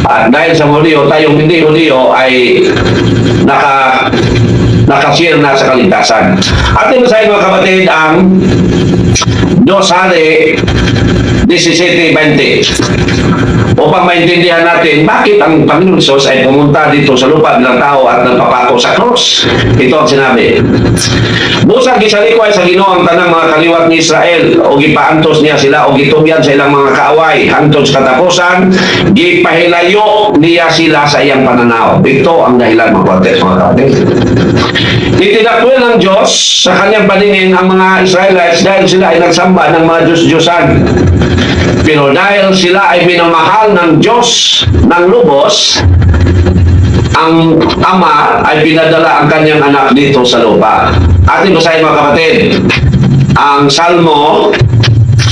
At dahil sa mga Hudiyo, tayong hindi Hudiyo ay nakashare na sa kaligtasan. Ating basahin mga kapatid ang 2 Hari 17:20 upang maintindihan natin bakit ang Panginoon Hesus ay pumunta dito sa lupa bilang tao at nagpapako sa cross. Ito ang sinabi: Busag gisalikoy sa Ginoo ang tanang mga kaliwat ni Israel, o gipaantos niya sila o gitugyan sa ilang mga kaaway hangtod sa katapusan, gipahilayo niya sila sa iyang pananaw. Ito ang dahilan, mga kapatid, mga kapatid. Itinakwil ng Diyos sa kanyang paningin ang mga Israelites dahil sila ay nagsamba ng mga Diyos-Diyosan. Pero dahil sila ay minamahal ng Diyos ng lubos, ang Ama ay pinadala ang kanyang anak dito sa lupa. Ating basahin mga kapatid, ang Salmo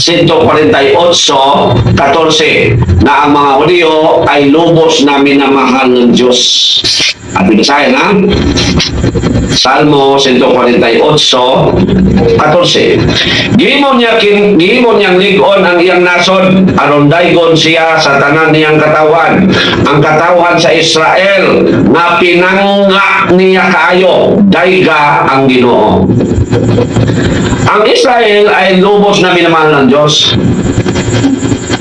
148:14, na ang mga Hudiyo ay lubos na minamahal ng Diyos. Ating basahin, ha? Salmo 148:14. Gihimo niyang ligon ang iyang nasod, aron daygon siya sa tanan niyang katawan. Ang katawan sa Israel nga pinangga niya kaayo, dayga ang Ginoo. Ang Israel ay lubos na minamahal ng Diyos.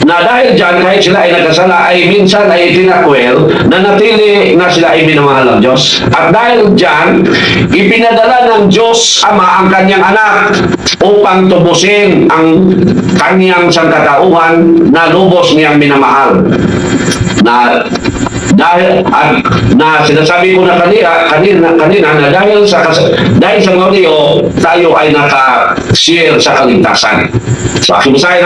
Na dahil dyan, kahit sila ay nagkasala, ay minsan ay itinakwil na natili na sila ay minamahal ng Diyos. At dahil dyan, ipinadala ng Diyos Ama ang kanyang anak upang tubusin ang kanyang sangkatauhan na lubos niyang minamahal. Na sinasabi ko na kanina na dahil sa mga Hudiyo, tayo ay naka-share sa kaligtasan. So, basahin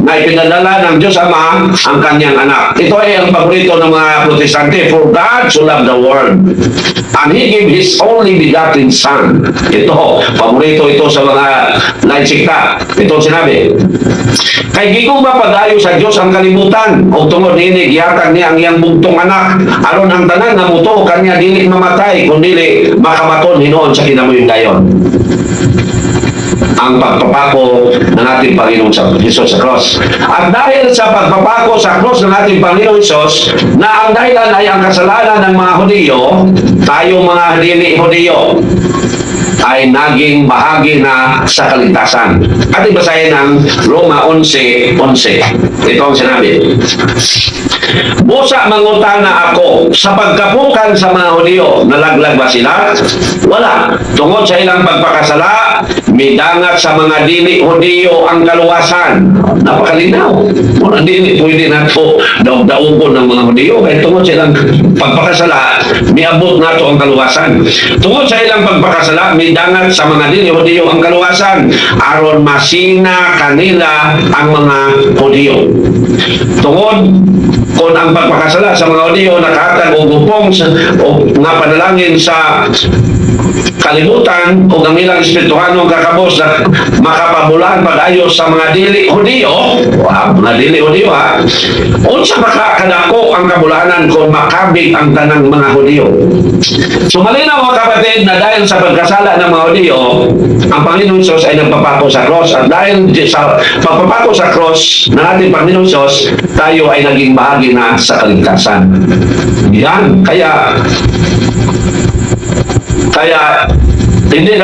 na ipinadala ng Diyos Ama ang kanyang anak. Ito ay ang paborito ng mga Protestante. For God so loved the world, and He gave His only begotten Son. Ito, paborito ito sa mga laitsikta. Ito sinabi: kay gikong mapadayo sa Diyos ang kalibutan, o tungod ini gihatag niya ang iyang bugtong anak, aron ang tanan nga muto kanya dili mamatay, kundi makamaton hinuon sa kinabuhing dayon. Ang pagpapako ng ating Panginoong Hesus sa cross. At dahil sa pagpapako sa cross ng ating Panginoong Hesus, na ang dahilan ay ang kasalanan ng mga Hudiyo, tayo mga dili Hudiyo ay naging bahagi na sa kaligtasan. Ating basahin ang Roma 11:11. Ito ang sinabi: Busa mangutana ako, sa pagkapukan sa mga Hudyo, nalaglag ba sila? Wala. Tungod sa ilang pagpakasala, midangat sa mga dili Hudyo ang kaluwasan. Napakalinaw. Muna dili, pwede na ito daog-daogon ng mga Hudyo. Kaya tungod sa ilang pagpakasala, miabot na ito ang kaluwasan. Tungod sa ilang pagpakasala, midangat sa mga dili Hudyo ang kaluwasan. Aron masina kanila ang mga Hudyo. Tungod kung ang pagpakasala sa mga Hudyo nakahatag o gupong o nga panalangin sa kalibutan o ang ilang espirituhanong kakabos na makapabulaan pag-ayos sa mga dili Hudyo, mga dili Hudyo unsa makakadako ang kabulahanan kung makabig ang tanang mga Hudyo. So malinaw mga kapatid na dahil sa pagkasala ng mga Hudyo, ang Panginoon Diyos ay nagpapako sa cross, at dahil sa pagpapako sa cross ng ating Panginoon Diyos, tayo ay naging bahagi na sa kaligtasan. Yan, kaya hindi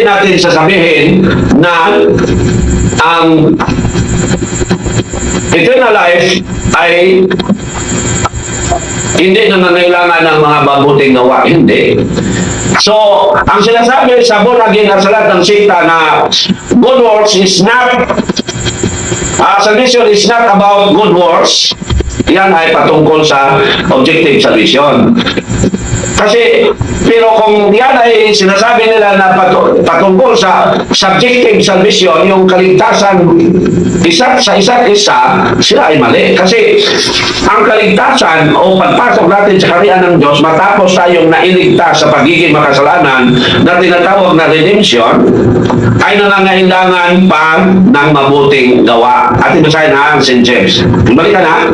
natin sasabihin na ang eternal life ay hindi nangangailangan ng mga mabuting gawa. Hindi. So, ang sinasabi sa born-again at sa lahat ng sikta na good works is not salvation is not about good works. Yan ay patungkol sa objective salvation. Kasi, pero kung yan ay sinasabi nila na patungkol sa subjective salvation, yung kaligtasan sa isa't isa, sila ay mali. Kasi, ang kaligtasan o pagpasok natin sa kaharian ng Diyos matapos tayong nailigtas sa pagiging makasalanan na tinatawag na redemption, ay nangangailangan pa ng mabuting gawa. Ating basahin na ang St. James. Balikan na.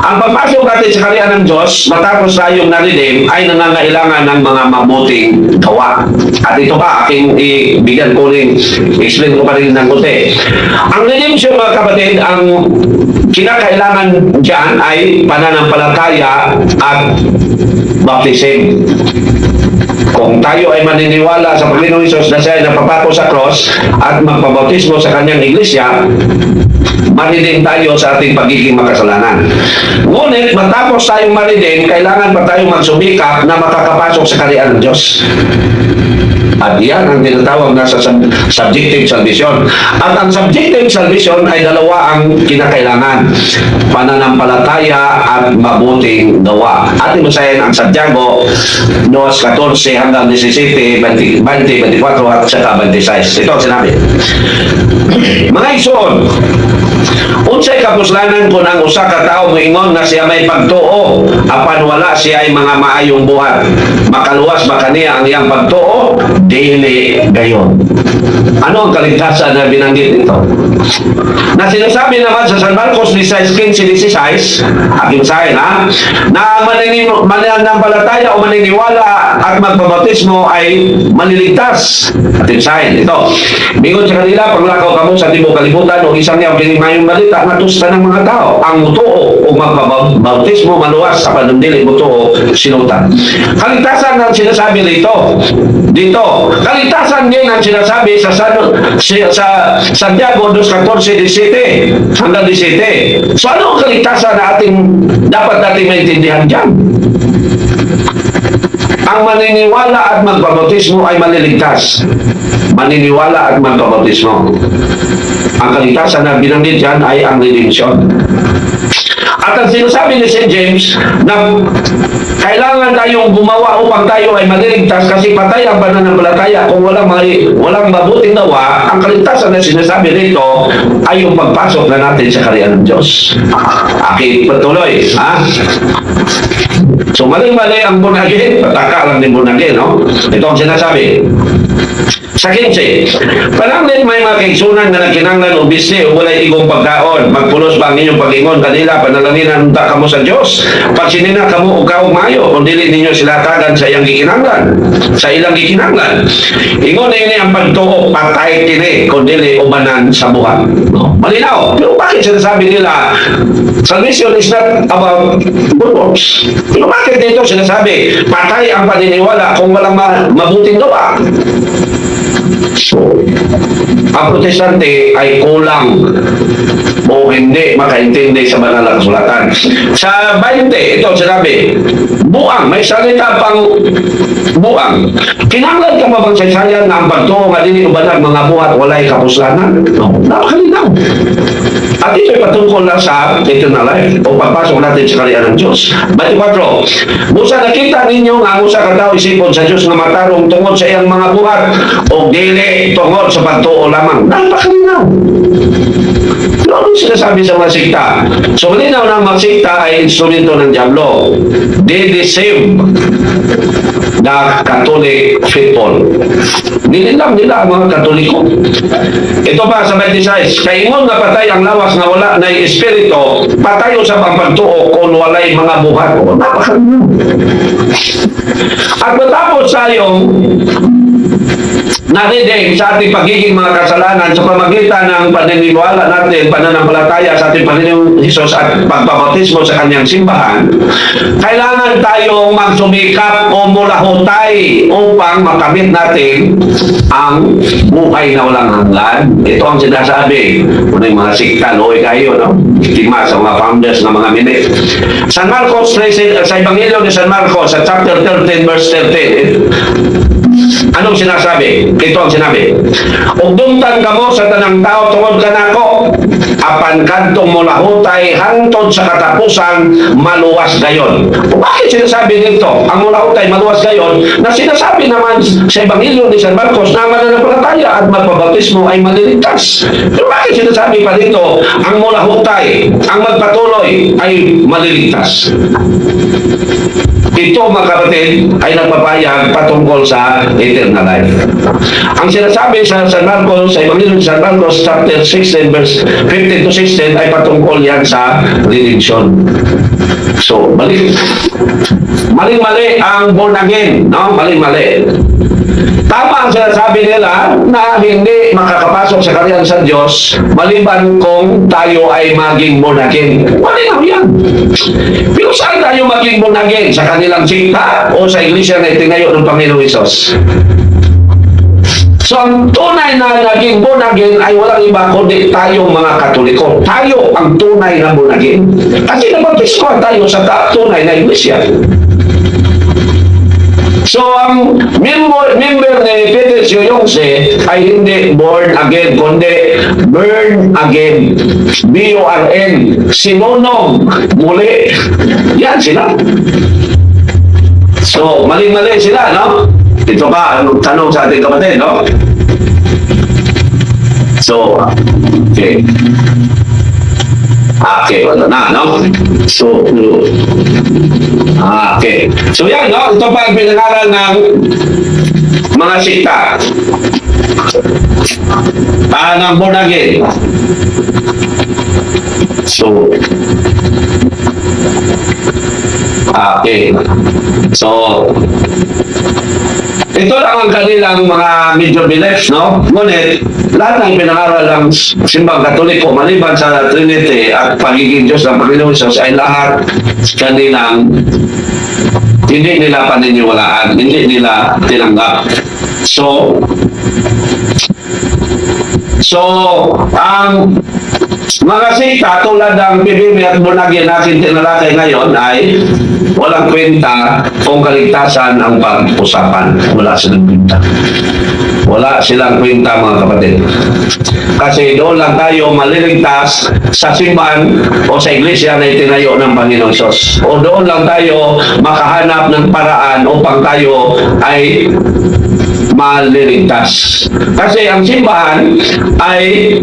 Ang pagpasok natin sa kaharian ng Diyos matapos tayong na-redeem ay nangangailangan ng mga mabuting gawa. At ito pa, aking ibigyan ko rin, explain ko pa rin ng kunti. Ang redemption, mga kapatid, ang kinakailangan dyan ay pananampalataya at baptism. Kung tayo ay maniniwala sa Panginoong Hesus na siya ay napapako sa cross at magpabautismo sa kanyang iglesia, maridim tayo sa ating pagiging makasalanan. Ngunit matapos tayong maridim, kailangan pa tayong magsumikap na makakapasok sa kaharian ng Diyos. At yan ang tinatawag na sa subjective salvation. At ang subjective salvation ay dalawa ang kinakailangan: pananampalataya at mabuting gawa. Ating basahin ang Santiago 2:14 hanggang 17, 20, 24 at saka 26. Ito ang sinabi. Mga igsoon, unsay kapuslanan kung ang usa ka tawo moingon nga siya may pagtuo apan wala siya ay mga maayong buhat, makaluwas ba kaniya ang iyang pagtuo? Dili gayon. Ano ang kaligtasan na binanggit nito? Na sinasabi naman sa San Marcos 16:16, aking sahin na mananampalataya o maniniwala at magpabautismo ay maliligtas. Ating sahin ito. Bingon sa kanila, paglakaw kamo sa tibuok kalibutan o isang niyang pinimayong balita na tusta ng mga tao. Ang mutuo o magpabautismo maluwas sa panundili mutuo sinutan. Kaligtasan ang sinasabi dito. Kaligtasan din ang sinasabi sa Santiago 2:14-17 hanggang 17. So ano ang kaligtasan na dapat natin maintindihan dyan? Ang maniniwala at magpabautismo ay maliligtas. Maniniwala at magpabautismo. Ang kaligtasan na binanggit dyan ay ang redemption. At ang sinasabi ni St. James na kailangan tayong gumawa upang tayo ay maliligtas kasi patay ang pananampalataya kung walang mabuting gawa. Ang kaligtasan na sinasabi rito ay yung pagpasok na natin sa kaharian ng Diyos. Okay, patuloy. So mali-mali ang born again, pataka lang din born again, no? Ito ang sinasabi. Sa 15, pananglit may mga kaigsunan na nagkinanglan o bisni o walay igong pagkaon. Magpulos ba ang inyong pag-ingon kanila, panalaginan unta kamo sa Diyos? Pag sinina kamo o kaong mayo, kung dili ninyo sila tagan sa iyang gikinanglan, sa ilang gikinanglan. Ingon na ini ang pagtuo, patay kini, kung dili umanan sa buhat. No? Malinaw. Pero bakit sinasabi nila, salvation is not about good works? Pero bakit dito sinasabi, patay ang paniniwala kung walang mabuting gawa? So, ang protestante ay kulang o hindi makaintindi sa banal na kasulatan. Sa 20, ito sinabi, buang, may salita pang buang. Kinahanglan ka ba bang saysayan na ang pagtuo nga dili ubanag mga buhat walay kapuslanan? No, napakalinaw. At ito'y patungkol na sa eternal life o pagpasok natin sa kaharian ng Diyos. 24, busa nakita ninyo nga ang usa ka tawo isipon sa Diyos nga matarong tungod sa iyang mga buhat o dili tungod sa pagtuo lamang. Napakalinaw. Ano sinasabi sa mga sikta? So, malinaw na ang mga sikta ay instrumento ng Diablo. They deceive the Catholic people. Nililang nila ang mga Katoliko. Ito pa sa 26, kaingon nga patay ang lawas nga wala na espiritu, patayo sa pagpagtuo kung walay mga buhat. O, napakalinaw. At matapos tayong narinig sa ating pagiging mga kasalanan sa pamagitan ng paniniwala natin, pananampalataya sa ating Panginoong Hesus at pagpabautismo sa kanyang simbahan, kailangan tayong magsumikap o mulahutay upang makamit natin ang buhay na walang hanggan. Ito ang sinasabi kung yung mga sikta, loy kayo, no? Tima sa mga founders ng mga minute. San Marcos, sa Ebanghelyo ni San Marcos, sa chapter 13, verse 13, anong sinasabi? Ito ang sinabi. Ugdumtan ka mo sa tanang tao tungod ka nako, apan kantong mo lahutay hangtod sa katapusan maluwas gayon. Bakit sinasabi nito? Ang mulahutay maluwas gayon na sinasabi naman sa Ebanghelyo ni San Marcos na mananampalataya at magpabautismo ay maliligtas. Pero bakit sinasabi pa dito ang mulahutay, ang magpatuloy ay maliligtas? Ito mga kapatid ay nagpapayag patungkol sa eternal life. Ang sinasabi sa San Marcos, sa Ebanghelyo ni San Marcos chapter 16 verse 15 to 16 ay patungkol yan sa redemption. So, mali ang born again, no? Mali. Tama ang sinasabi nila na hindi makakapasok sa kaharian sa Diyos maliban kung tayo ay maging born again. Malinaw yan. Pero saan tayo maging born again? Sa kanilang sikta o sa iglesia na itinayo ng Panginoong Hesus? So, ang tunay na naging born again ay walang iba kundi tayong mga Katoliko. Tayo ang tunay na born again. Kasi nabaptismo tayo sa tunay na iglesia. So, ang member ni Peter Siyongse ay hindi born again, kundi burn again. B-U-R-N. Sinunong muli. Yan sila. So, mali-mali sila, no? Ito pa, tanong sa ating kapatid, no? So, okay. Okay, wala na, no? So, okay. So, yan, no? Ito pa ang pinangalan ng mga sikta. Ng born again. So, okay. So, ito lang ang kanilang mga major beliefs, no? Ngunit, lahat ng pinangaral ng simbang Katoliko maliban sa Trinity at pagiging Diyos ng Panginoon Hesus ay lahat kanilang hindi nila paniniwalaan, hindi nila tinanggap. So, ang mga sikta tulad ng PBB at Bunagin natin tinalakay ngayon ay walang kwenta kung kaligtasan ang pag-usapan. Wala silang kwenta. Wala silang kwenta, mga kapatid. Kasi doon lang tayo maliligtas sa simbahan o sa iglesia na itinayo ng Panginoong Hesus. O doon lang tayo makahanap ng paraan upang tayo ay maliligtas. Kasi ang simbahan ay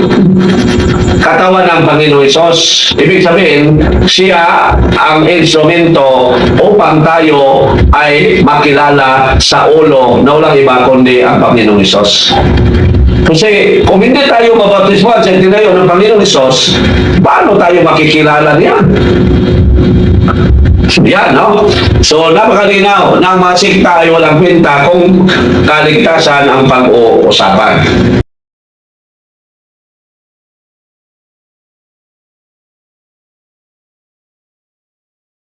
katawan ng Panginoong Hesus. Ibig sabihin, siya ang instrumento upang tayo ay makilala sa ulo na walang iba kundi ang Panginoong Hesus. Kasi kung hindi tayo mabautismuhan sa itinayo ng Panginoong Hesus, paano tayo makikilala niya? Yan, no? So, napakalinaw na ang mga sikta ay walang kwenta kung kaligtasan ang pag-uusapan.